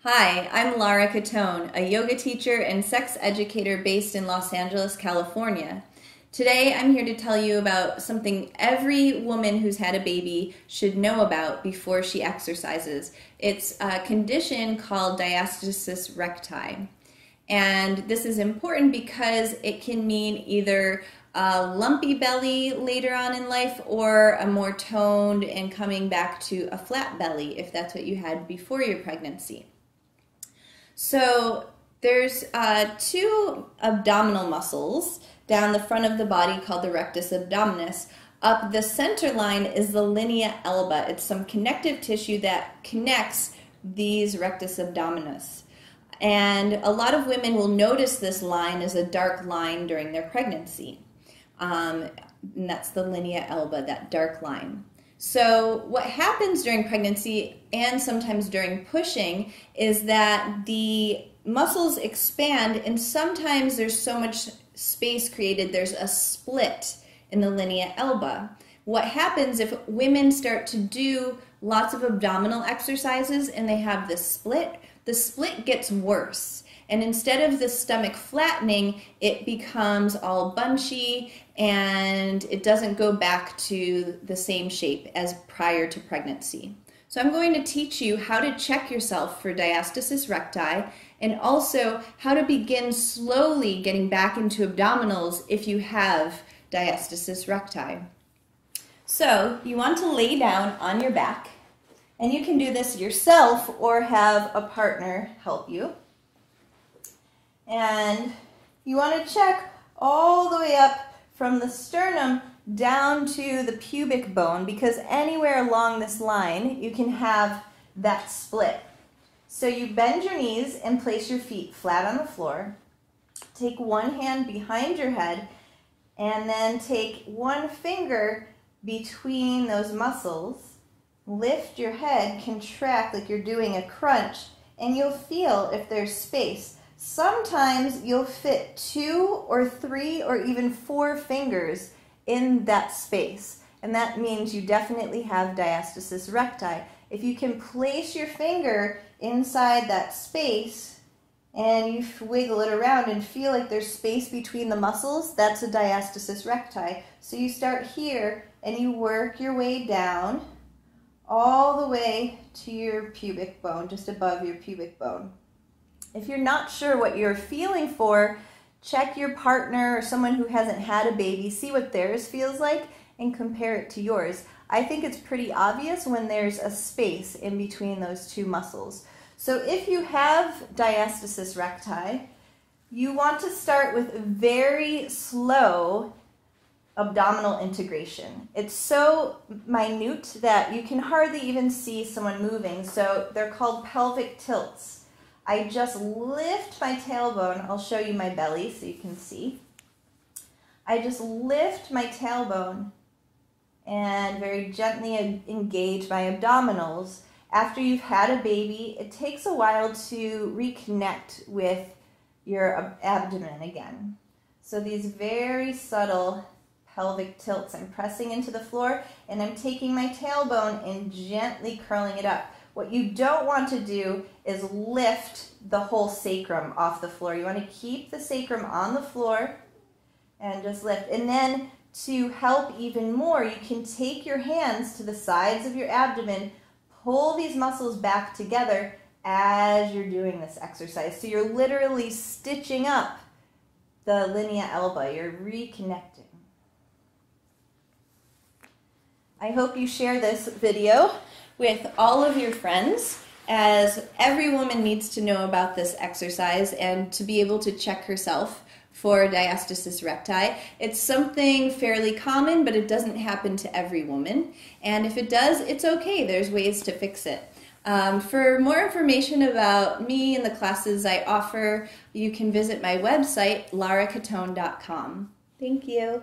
Hi, I'm Lara Catone, a yoga teacher and sex educator based in Los Angeles, California. Today I'm here to tell you about something every woman who's had a baby should know about before she exercises. It's a condition called diastasis recti. And this is important because it can mean either a lumpy belly later on in life or a more toned and coming back to a flat belly if that's what you had before your pregnancy. So there's two abdominal muscles down the front of the body called the rectus abdominis. Up the center line is the linea alba. It's some connective tissue that connects these rectus abdominis. And a lot of women will notice this line as a dark line during their pregnancy. And that's the linea alba, that dark line. So what happens during pregnancy and sometimes during pushing is that the muscles expand, and sometimes there's so much space created, there's a split in the linea alba. What happens if women start to do lots of abdominal exercises and they have this split, the split gets worse. And instead of the stomach flattening, it becomes all bunchy and it doesn't go back to the same shape as prior to pregnancy. So I'm going to teach you how to check yourself for diastasis recti and also how to begin slowly getting back into abdominals if you have diastasis recti. So you want to lay down on your back, and you can do this yourself or have a partner help you. And you want to check all the way up from the sternum down to the pubic bone, because anywhere along this line you can have that split. So you bend your knees and place your feet flat on the floor. Take one hand behind your head and then take one finger between those muscles. Lift your head, contract like you're doing a crunch, and you'll feel if there's space. Sometimes you'll fit 2 or 3 or even 4 fingers in that space, and that means you definitely have diastasis recti. If you can place your finger inside that space and you wiggle it around and feel like there's space between the muscles, that's a diastasis recti. So you start here and you work your way down all the way to your pubic bone, just above your pubic bone. If you're not sure what you're feeling for, check your partner or someone who hasn't had a baby, see what theirs feels like, and compare it to yours. I think it's pretty obvious when there's a space in between those two muscles. So if you have diastasis recti, you want to start with very slow abdominal integration. It's so minute that you can hardly even see someone moving, so they're called pelvic tilts. I just lift my tailbone. I'll show you my belly so you can see. I just lift my tailbone and very gently engage my abdominals. After you've had a baby, it takes a while to reconnect with your abdomen again. So these very subtle pelvic tilts. I'm pressing into the floor and I'm taking my tailbone and gently curling it up. What you don't want to do is lift the whole sacrum off the floor. You want to keep the sacrum on the floor and just lift. And then to help even more, you can take your hands to the sides of your abdomen, pull these muscles back together as you're doing this exercise. So you're literally stitching up the linea alba. You're reconnecting. I hope you share this video with all of your friends, as every woman needs to know about this exercise and to be able to check herself for diastasis recti. It's something fairly common, but it doesn't happen to every woman. And if it does, it's okay. There's ways to fix it. For more information about me and the classes I offer, you can visit my website, laracatone.com. Thank you.